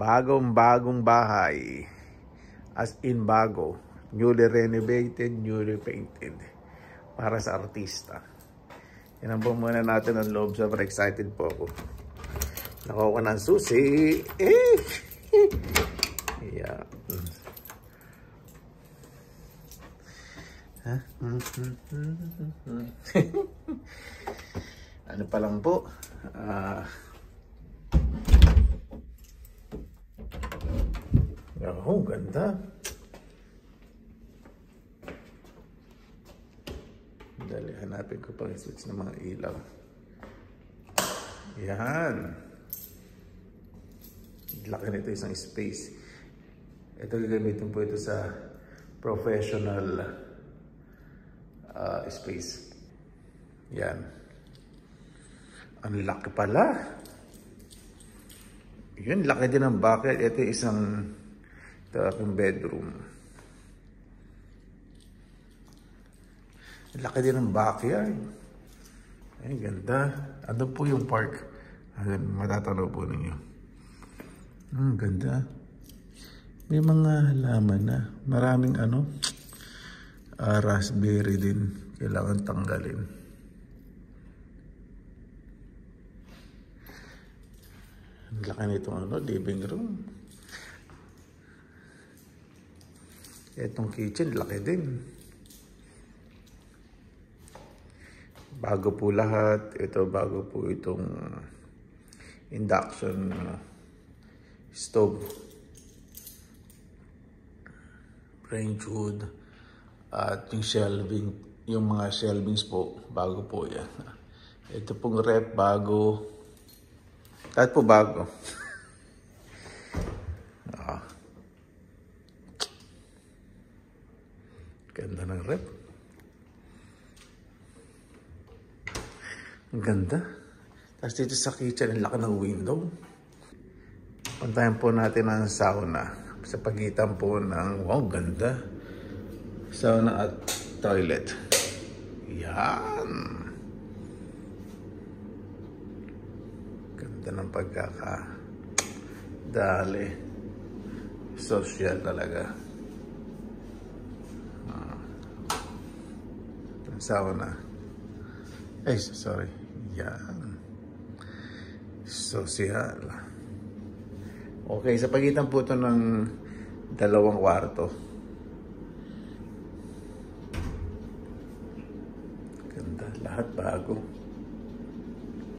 Bagong-bagong bahay. As in bago. Newly renovated, newly painted. Para sa artista. Yan po muna natin ang loob. Sobrang excited po ako. Nakuha ko ng susi. Yeah. Ano pa lang po? Oh, ganda. Dali, hanapin ko pang switch ng mga ilaw. Yan. Laki nito, isang space. Ito gagamitin po ito sa professional space. Yan. Ang laki pala. Yun, laki din ang bucket. Ito isang aking bedroom. Laki din ang backyard. Ay, ganda. Ano po yung park? Matatanaw po ninyo. Ganda. May mga halaman na. Maraming raspberry din. Kailangan tanggalin. Ang laki nitong living room. Itong kitchen, laki din. Bago po lahat. Ito, bago po itong induction stove. French wood. At yung shelving, yung mga shelvings po, bago po yan. Ito pong rep, bago. Lahat po bago. Ganda ng rep. Ang ganda. Tapos dito sa kitchen, ang laki ng window. Puntahan po natin ang sauna. Sa pagitan po ng, wow, ganda. Sauna at toilet. Yan. Ganda ng pagkakadali. Social talaga. Sauna. Ay, sorry. Yan. Social. Okay, sa pagitan po ito ng 2 kwarto.